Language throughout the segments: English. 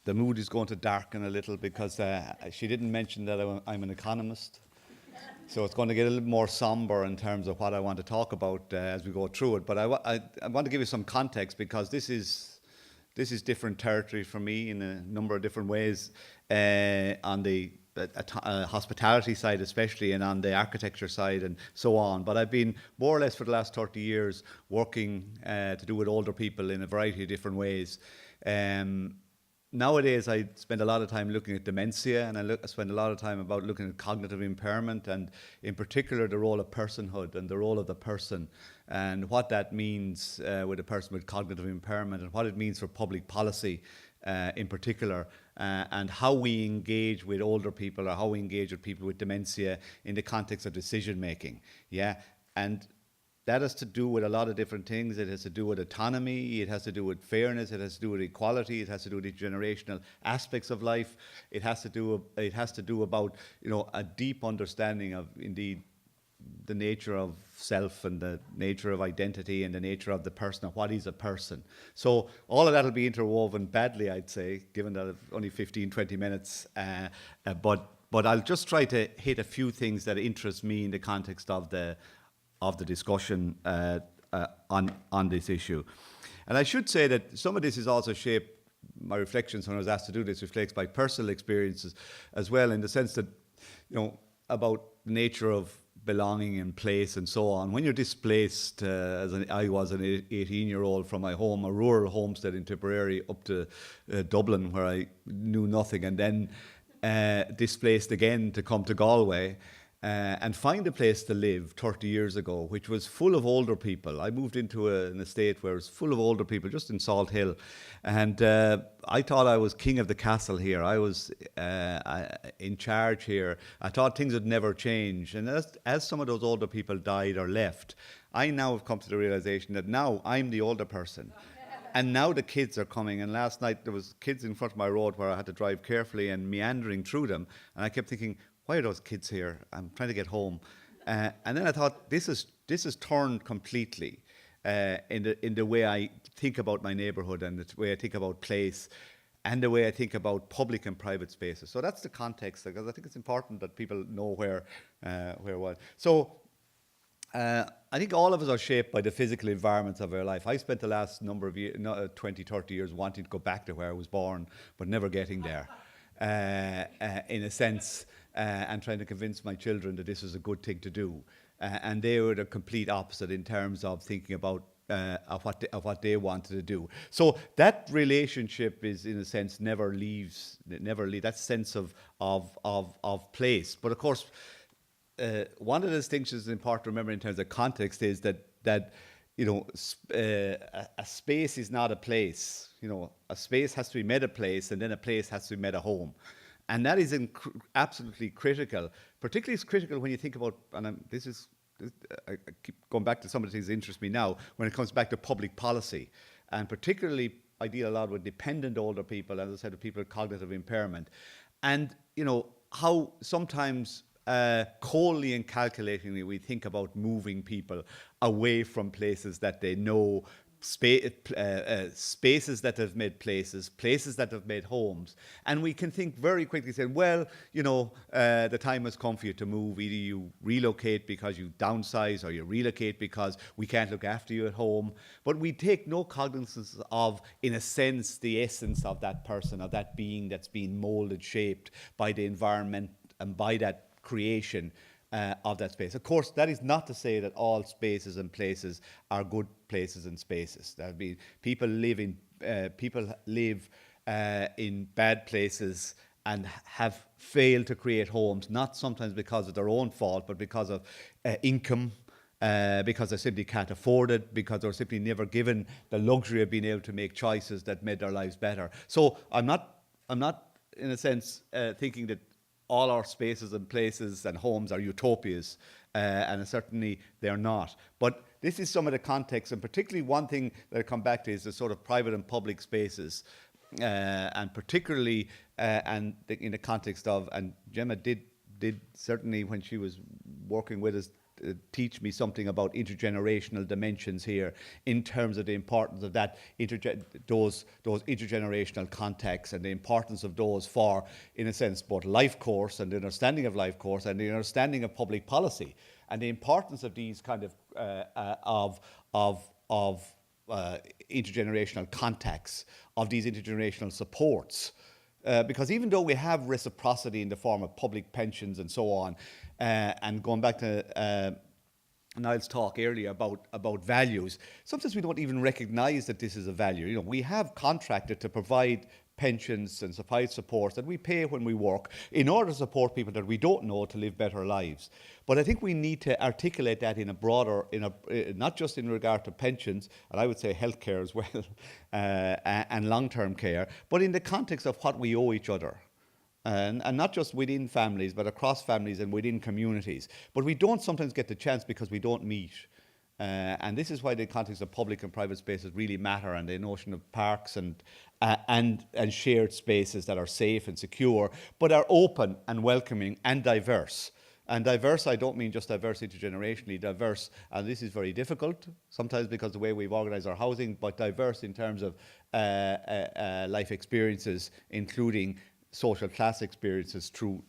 the mood is going to darken a little because she didn't mention that I'm an economist. So it's going to get a little more somber in terms of what I want to talk about as we go through it. But I want to give you some context because this is different territory for me in a number of different ways on the hospitality side especially, and on the architecture side and so on. But I've been more or less for the last 30 years working to do with older people in a variety of different ways. Nowadays, I spend a lot of time looking at dementia, and I spend a lot of time about looking at cognitive impairment, and in particular the role of personhood and the role of the person, and what that means with a person with cognitive impairment, and what it means for public policy in particular, and how we engage with older people, or how we engage with people with dementia in the context of decision making. Yeah, and that has to do with a lot of different things. It has to do with autonomy, it has to do with fairness, it has to do with equality, it has to do with the generational aspects of life. It has to do about, you know, a deep understanding of indeed the nature of self and the nature of identity and the nature of the person, of what is a person. So all of that will be interwoven badly, I'd say, given that it's only 15, 20 minutes. But I'll just try to hit a few things that interest me in the context of the discussion on this issue. And I should say that some of this is also shaped, my reflections when I was asked to do this reflects by personal experiences as well, in the sense that, you know, about the nature of belonging and place and so on. When you're displaced, I was an 18-year-old from my home, a rural homestead in Tipperary, up to Dublin, where I knew nothing, and then displaced again to come to Galway, and find a place to live 30 years ago, which was full of older people. I moved into an estate where it was full of older people, just in Salt Hill. And I thought I was king of the castle here. I was in charge here. I thought things would never change. And as some of those older people died or left, I now have come to the realization that now I'm the older person. And now the kids are coming. And last night there was kids in front of my road where I had to drive carefully and meandering through them. And I kept thinking, why are those kids here? I'm trying to get home. And then I thought, this is turned completely in the way I think about my neighbourhood, and the way I think about place, and the way I think about public and private spaces. So that's the context, because I think it's important that people know where what. So I think all of us are shaped by the physical environments of our life. I spent the last number of years, 20, 30 years, wanting to go back to where I was born, but never getting there, in a sense. And trying to convince my children that this was a good thing to do. And they were the complete opposite in terms of thinking about of what they wanted to do. So that relationship is, in a sense, never leaves that sense of place. But of course, one of the distinctions that's important to remember in terms of context is that you know, a space is not a place. You know, a space has to be made a place, and then a place has to be made a home. And that is absolutely critical. Particularly it's critical when you think about, and I keep going back to some of the things that interest me now, when it comes back to public policy. And particularly, I deal a lot with dependent older people, as I said, with people with cognitive impairment. And, you know, how sometimes coldly and calculatingly we think about moving people away from places that they know, spaces that have made places that have made homes. And we can think very quickly, saying, well, you know, the time has come for you to move. Either you relocate because you downsize, or you relocate because we can't look after you at home. But we take no cognizance of, in a sense, the essence of that person, of that being that's been molded, shaped by the environment and by that creation of that space. Of course, that is not to say that all spaces and places are good places and spaces. That would be people live in bad places and have failed to create homes, not sometimes because of their own fault, but because of income, because they simply can't afford it, because they're simply never given the luxury of being able to make choices that made their lives better. So I'm not in a sense thinking that all our spaces and places and homes are utopias, and certainly they're not. But this is some of the context, and particularly one thing that I come back to is the sort of private and public spaces, and particularly in the context of, and Gemma did certainly when she was working with us teach me something about intergenerational dimensions here in terms of the importance of that those intergenerational contexts and the importance of those for, in a sense, both life course and the understanding of life course and the understanding of public policy, and the importance of these kind of intergenerational contacts, of these intergenerational supports. Because even though we have reciprocity in the form of public pensions and so on, and going back to Niall's talk earlier about values, sometimes we don't even recognise that this is a value. You know, we have contracted to provide pensions and provide supports that we pay when we work in order to support people that we don't know to live better lives. But I think we need to articulate that in a broader, not just in regard to pensions, and I would say healthcare as well, and long-term care, but in the context of what we owe each other. And not just within families, but across families and within communities. But we don't sometimes get the chance because we don't meet. And this is why the context of public and private spaces really matter, and the notion of parks and shared spaces that are safe and secure, but are open and welcoming and diverse. And diverse, I don't mean just diverse intergenerationally, diverse, and this is very difficult, sometimes because of the way we've organised our housing, but diverse in terms of life experiences, including social class experiences through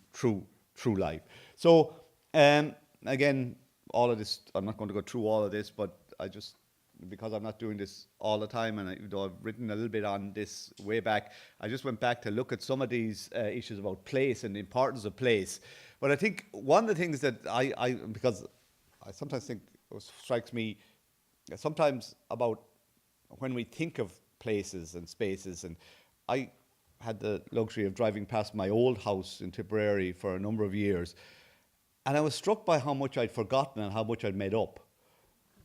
life. So, again, all of this, I'm not going to go through all of this, but I just, because I'm not doing this all the time, and though I've written a little bit on this way back, I just went back to look at some of these issues about place and the importance of place. But I think one of the things that because I sometimes think it strikes me sometimes about when we think of places and spaces, and I had the luxury of driving past my old house in Tipperary for a number of years, and I was struck by how much I'd forgotten and how much I'd made up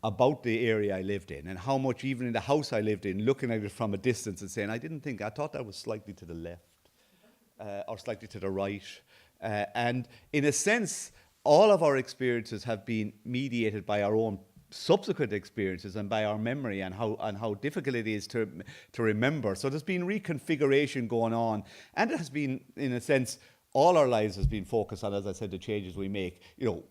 about the area I lived in, and how much even in the house I lived in, looking at it from a distance and saying, I thought that was slightly to the left or slightly to the right. And in a sense, all of our experiences have been mediated by our own subsequent experiences and by our memory, and how difficult it is to remember. So there's been reconfiguration going on, and it has been, in a sense, all our lives has been focused on, as I said, the changes we make, how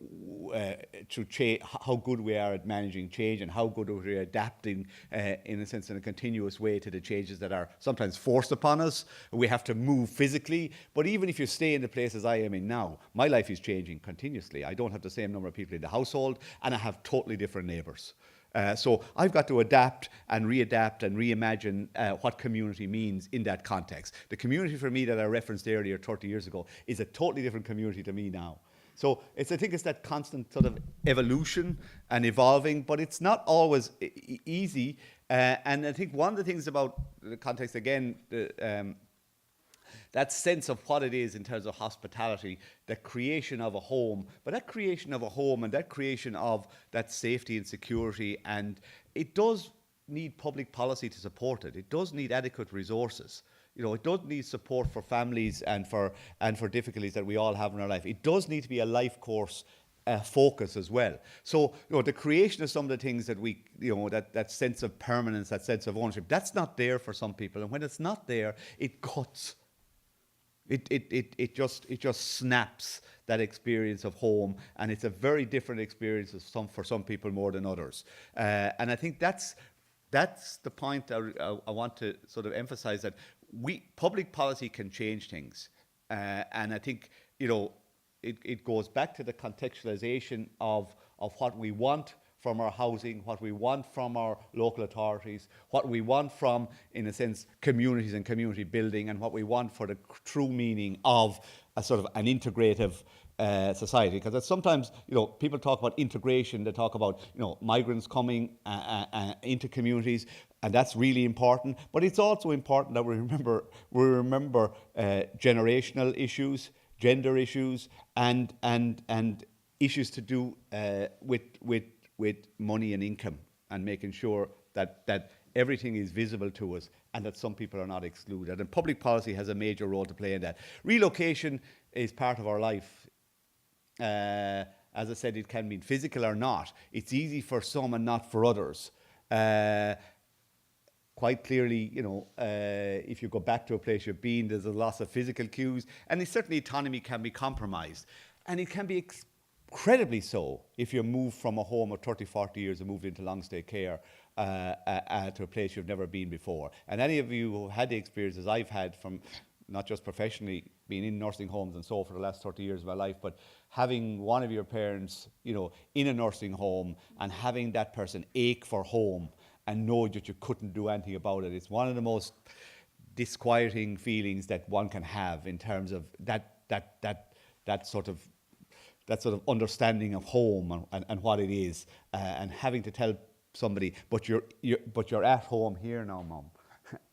good we are at managing change, and how good we're adapting, in a sense, in a continuous way to the changes that are sometimes forced upon us. We have to move physically, but even if you stay in the places I am in now, my life is changing continuously. I don't have the same number of people in the household, and I have totally different neighbours. So I've got to adapt and readapt and reimagine what community means in that context. The community for me that I referenced earlier 30 years ago is a totally different community to me now. So I think it's that constant sort of evolution and evolving, but it's not always easy. And I think one of the things about the context, again, that sense of what it is in terms of hospitality, the creation of a home, but that creation of a home and that creation of that safety and security, and it does need public policy to support it. It does need adequate resources. It does need support for families and for difficulties that we all have in our life. It does need to be a life course focus as well. So, the creation of some of the things that we, that sense of permanence, that sense of ownership, that's not there for some people. And when it's not there, it cuts. It just snaps that experience of home, and it's a very different experience for some people more than others. And I think that's the point I want to sort of emphasize, that public policy can change things, and I think it goes back to the contextualization of what we want from our housing, what we want from our local authorities, what we want from, in a sense, communities and community building, and what we want for the true meaning of a sort of an integrative society. Because sometimes, people talk about integration, they talk about, migrants coming into communities, and that's really important. But it's also important that we remember generational issues, gender issues, and issues to do with money and income, and making sure that everything is visible to us and that some people are not excluded. And public policy has a major role to play in that. Relocation is part of our life. As I said, it can be physical or not. It's easy for some and not for others. Quite clearly, if you go back to a place you've been, there's a loss of physical cues, and certainly autonomy can be compromised. And it can be incredibly so if you move from a home of 30, 40 years and moved into long-stay care to a place you've never been before. And any of you who had the experiences I've had from not just professionally being in nursing homes and so for the last 30 years of my life, but having one of your parents, in a nursing home and having that person ache for home and know that you couldn't do anything about it. It's one of the most disquieting feelings that one can have in terms of that sort of understanding of home and what it is, and having to tell somebody, but you're at home here now, Mum.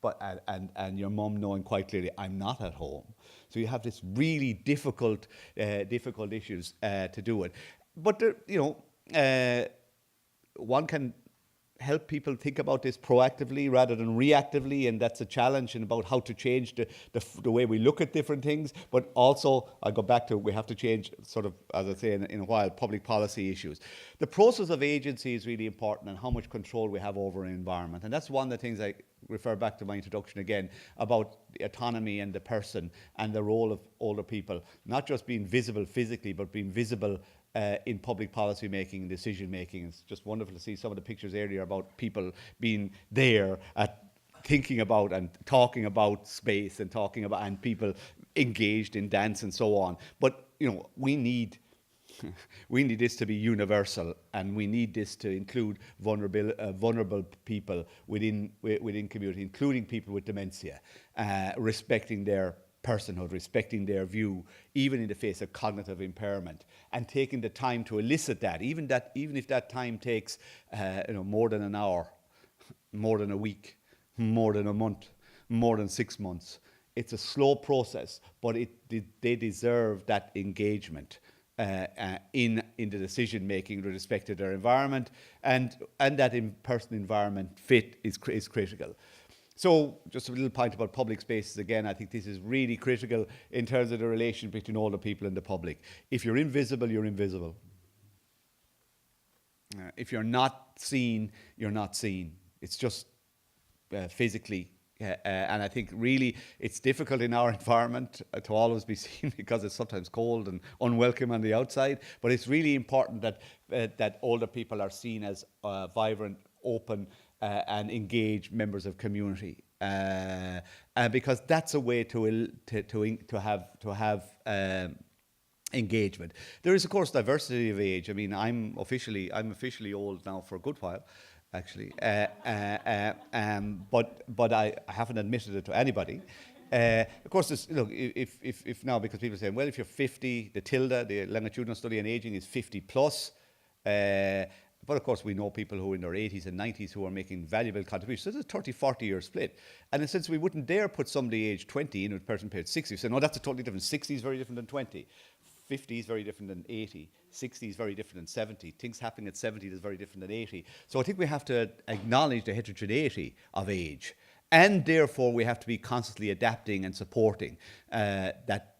But and your mum knowing quite clearly, I'm not at home. So you have this really difficult issues to do it. But one can help people think about this proactively rather than reactively, and that's a challenge and about how to change the way we look at different things. But also, I go back to, we have to change, sort of, as I say in a while, public policy issues. The process of agency is really important, and how much control we have over an environment. And that's one of the things I refer back to my introduction again, about the autonomy and the person and the role of older people, not just being visible physically, but being visible in public policy making and decision making. It's just wonderful to see some of the pictures earlier about people being there thinking about and talking about space and talking about, and people engaged in dance and so on. But we need this to be universal, and we need this to include vulnerable people within community, including people with dementia, respecting their personhood, respecting their view, even in the face of cognitive impairment, and taking the time to elicit that, even if that time takes more than an hour, more than a week, more than a month, more than 6 months. It's a slow process, but they deserve that engagement in the decision making with respect to their environment, and that in-person environment fit is critical. So just a little point about public spaces again. I think this is really critical in terms of the relation between older people and the public. If you're invisible, you're invisible. If you're not seen, you're not seen. It's just physically. And I think really it's difficult in our environment to always be seen, because it's sometimes cold and unwelcome on the outside. But it's really important that older people are seen as vibrant, open, and engaged members of community, because that's a way to have engagement. There is, of course, diversity of age. I mean, I'm officially old now for a good while, actually, but I haven't admitted it to anybody. Of course, if now, because people say, well, if you're 50, the longitudinal study on aging is 50 plus. But of course, we know people who are in their 80s and 90s who are making valuable contributions. So there's a 30, 40-year split. And since we wouldn't dare put somebody age 20 in with a person paid 60, we say, no, that's a totally different. 60 is very different than 20. 50 is very different than 80. 60 is very different than 70. Things happening at 70 is very different than 80. So I think we have to acknowledge the heterogeneity of age. And therefore, we have to be constantly adapting and supporting that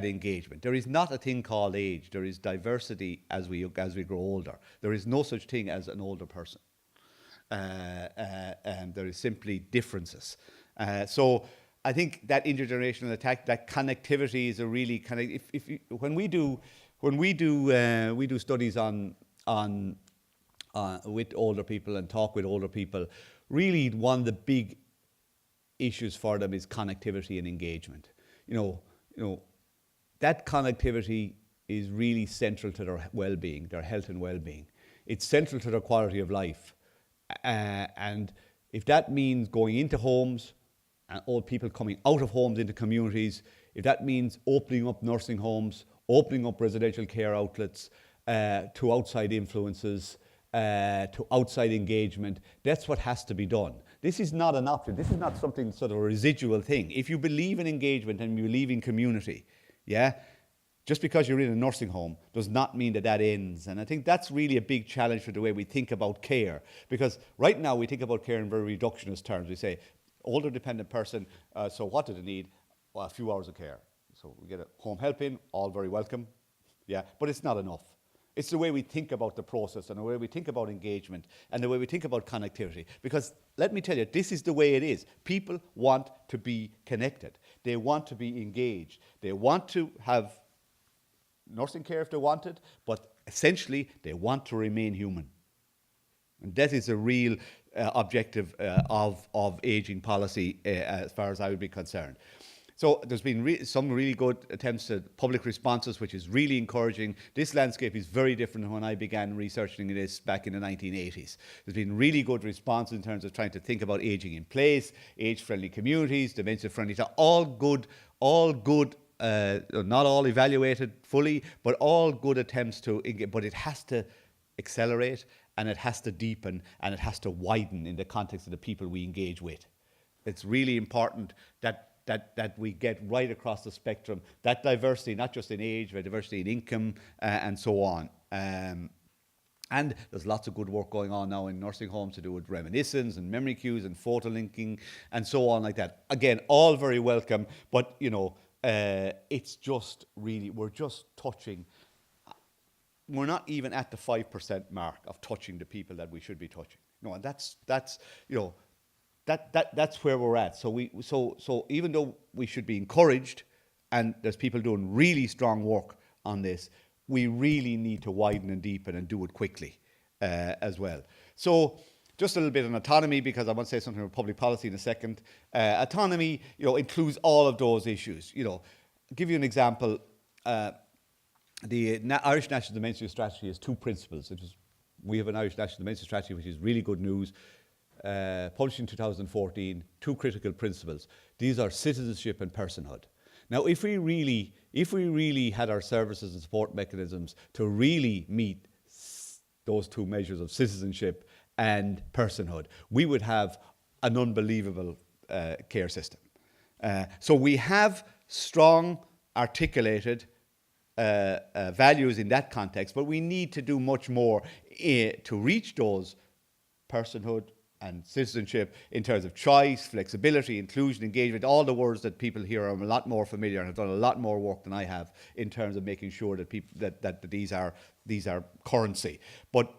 engagement. There is not a thing called age. There is diversity as we grow older. There is no such thing as an older person. And there is simply differences. So I think that intergenerational attack, that connectivity is a really kind of, when we do studies on with older people and talk with older people, really one of the big issues for them is connectivity and engagement. That connectivity is really central to their well-being, their health and well-being. It's central to their quality of life. And if that means going into homes, and old people coming out of homes into communities, if that means opening up nursing homes, opening up residential care outlets to outside influences, to outside engagement, that's what has to be done. This is not an option. This is not something sort of a residual thing. If you believe in engagement and you believe in community, just because you're in a nursing home does not mean that ends. And I think that's really a big challenge for the way we think about care. Because right now we think about care in very reductionist terms. We say, older dependent person, so what do they need? Well, a few hours of care. So we get a home help in, all very welcome. But it's not enough. It's the way we think about the process and the way we think about engagement and the way we think about connectivity. Because let me tell you, this is the way it is. People want to be connected. They want to be engaged. They want to have nursing care if they want it, but essentially, they want to remain human. And that is a real objective of ageing policy, as far as I would be concerned. So there's been some really good attempts at public responses, which is really encouraging. This landscape is very different than when I began researching this back in the 1980s. There's been really good response in terms of trying to think about ageing in place, age-friendly communities, dementia-friendly, all good, not all evaluated fully, but all good attempts to, but it has to accelerate, and it has to deepen, and it has to widen in the context of the people we engage with. It's really important that we get right across the spectrum, that diversity, not just in age, but diversity in income, and so on. And there's lots of good work going on now in nursing homes to do with reminiscence and memory cues and photo linking and so on like that. Again, all very welcome, but it's just really, we're just touching. We're not even at the 5% mark of touching the people that we should be touching. And that's where we're at. So even though we should be encouraged, and there's people doing really strong work on this, we really need to widen and deepen and do it quickly as well. So just a little bit on autonomy, because I want to say something about public policy in a second. Autonomy, includes all of those issues. I'll give you an example. The Irish National Dementia Strategy has two principles. We have an Irish National Dementia Strategy, which is really good news. Published in 2014, two critical principles. These are citizenship and personhood. Now, if we really had our services and support mechanisms to really meet those two measures of citizenship and personhood, we would have an unbelievable care system. So we have strong, articulated values in that context, but we need to do much more to reach those personhood and citizenship in terms of choice, flexibility, inclusion, engagement, all the words that people here are a lot more familiar and have done a lot more work than I have in terms of making sure that people that these are currency. But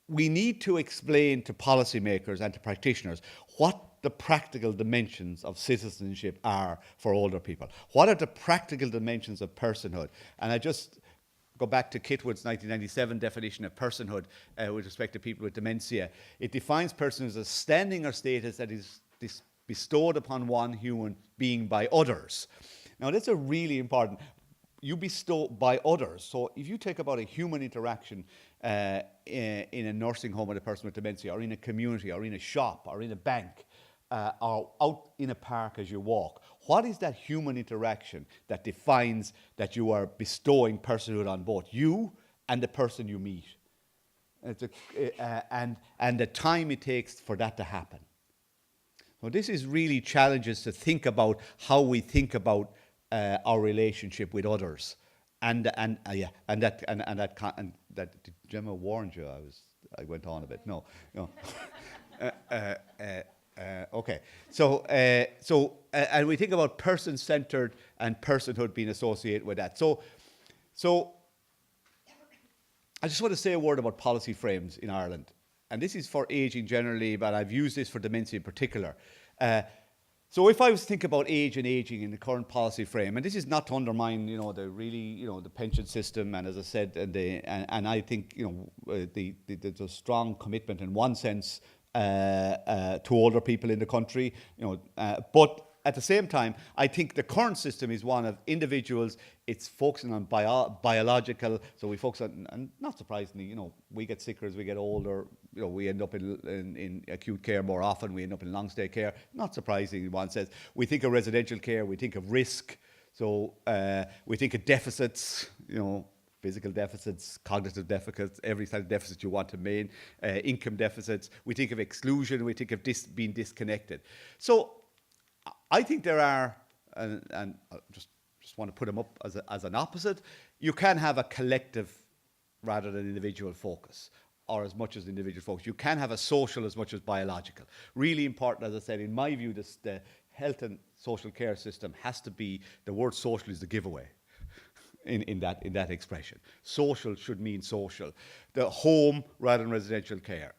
we need to explain to policymakers and to practitioners what the practical dimensions of citizenship are for older people. What are the practical dimensions of personhood? And I just go back to Kitwood's 1997 definition of personhood with respect to people with dementia. It defines personhood as a standing or status that is bestowed upon one human being by others. Now, that's a really important. You bestow by others. So if you take about a human interaction in a nursing home with a person with dementia, or in a community, or in a shop, or in a bank, or out in a park as you walk, what is that human interaction that defines that you are bestowing personhood on both you and the person you meet? And the time it takes for that to happen. So this is really challenges to think about how we think about our relationship with others, and that Gemma warned you. I went on a bit. No. Okay. So and we think about person-centered and personhood being associated with that. So I just want to say a word about policy frames in Ireland, and this is for ageing generally, but I've used this for dementia in particular. So if I was to think about age and ageing in the current policy frame, and this is not to undermine, the pension system, and as I said, and I think, there's a strong commitment in one sense to older people in the country, but at the same time, I think the current system is one of individuals. It's focusing on biological, so we focus on, and not surprisingly, we get sicker as we get older. We end up in acute care more often. We end up in long stay care. Not surprising, one says. We think of residential care. We think of risk. So we think of deficits. Physical deficits, cognitive deficits, every kind of deficit you want to maintain. Income deficits. We think of exclusion. We think of being disconnected. So I think there are, and I just want to put them up as an opposite. You can have a collective rather than individual focus, or as much as individual focus. You can have a social as much as biological. Really important, as I said, in my view, the health and social care system has to be, the word social is the giveaway in that expression. Social should mean social. The home rather than residential care.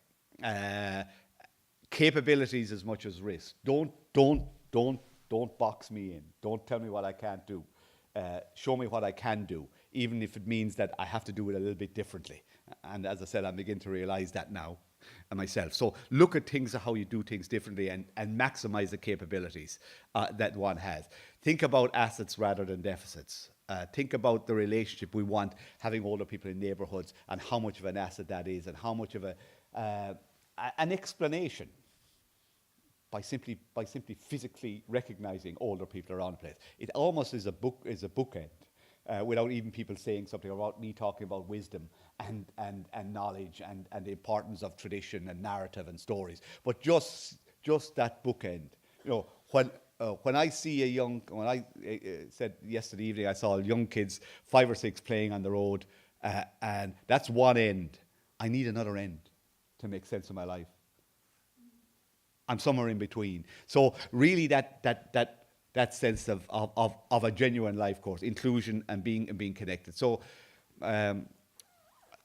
Capabilities as much as risk. Don't box me in. Don't tell me what I can't do. show me what I can do, even if it means that I have to do it a little bit differently. And as I said, I'm beginning to realize that now myself. So look at things, how you do things differently, and maximize the capabilities that one has. Think about assets rather than deficits. Think about the relationship we want having older people in neighbourhoods, and how much of an asset that is, and how much of an explanation by simply physically recognizing older people around the place. It almost is a bookend, without even people saying something about me talking about wisdom and knowledge and the importance of tradition and narrative and stories. But just that bookend. When I see when I said yesterday evening, I saw young kids, 5 or 6, playing on the road, and that's one end. I need another end to make sense of my life. I'm somewhere in between. So really that sense of a genuine life course, inclusion and being connected. So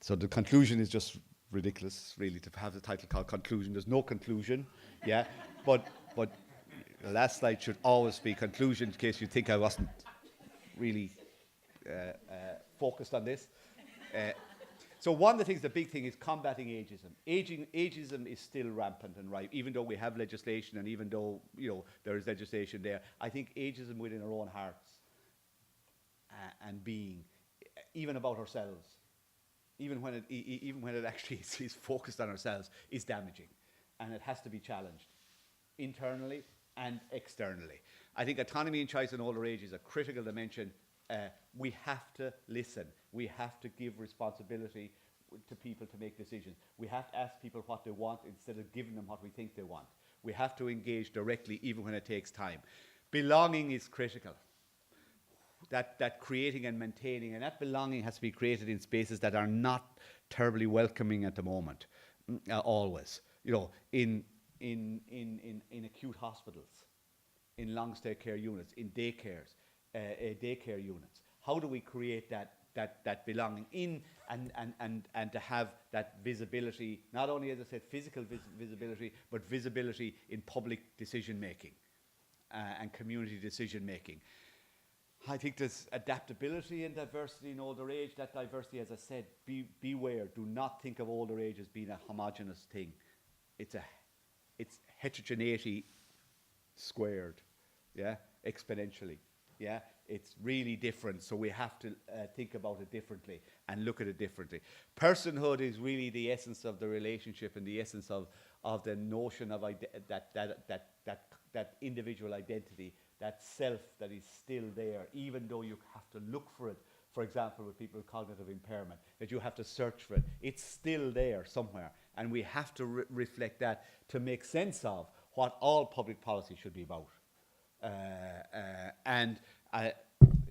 so the conclusion is just ridiculous, really, to have the title called conclusion. There's no conclusion, yeah. But the last slide should always be conclusion, in case you think I wasn't really focused on this. So one of the things, the big thing, is combating ageism. Ageism is still rampant and rife, even though we have legislation, and even though there is legislation there. I think ageism within our own hearts and being, even about ourselves, even when it actually is focused on ourselves, is damaging, and it has to be challenged internally and externally. I think autonomy and choice in older age is a critical dimension. We have to listen. We have to give responsibility to people to make decisions. We have to ask people what they want instead of giving them what we think they want. We have to engage directly, even when it takes time. Belonging is critical. That creating and maintaining, and that belonging has to be created in spaces that are not terribly welcoming at the moment. Always, in acute hospitals, in long-stay care units, in daycares. Daycare units. How do we create that belonging in and to have that visibility, not only, as I said, physical visibility, but visibility in public decision making and community decision making. I think there's adaptability and diversity in older age. That diversity, as I said, beware. Do not think of older age as being a homogeneous thing. It's heterogeneity squared, yeah, exponentially. Yeah, it's really different, so we have to think about it differently and look at it differently. Personhood is really the essence of the relationship and the essence of the notion of that individual identity, that self that is still there, even though you have to look for it. For example, with people with cognitive impairment, that you have to search for it. It's still there somewhere, and we have to reflect that to make sense of what all public policy should be about. And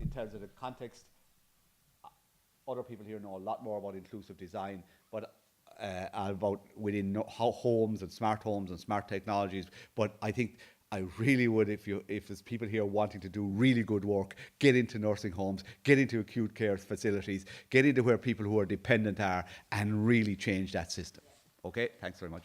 in terms of the context, other people here know a lot more about inclusive design, but about within homes and smart technologies. But I think I really would, if there's people here wanting to do really good work, get into nursing homes, get into acute care facilities, get into where people who are dependent are, and really change that system. Okay, thanks very much.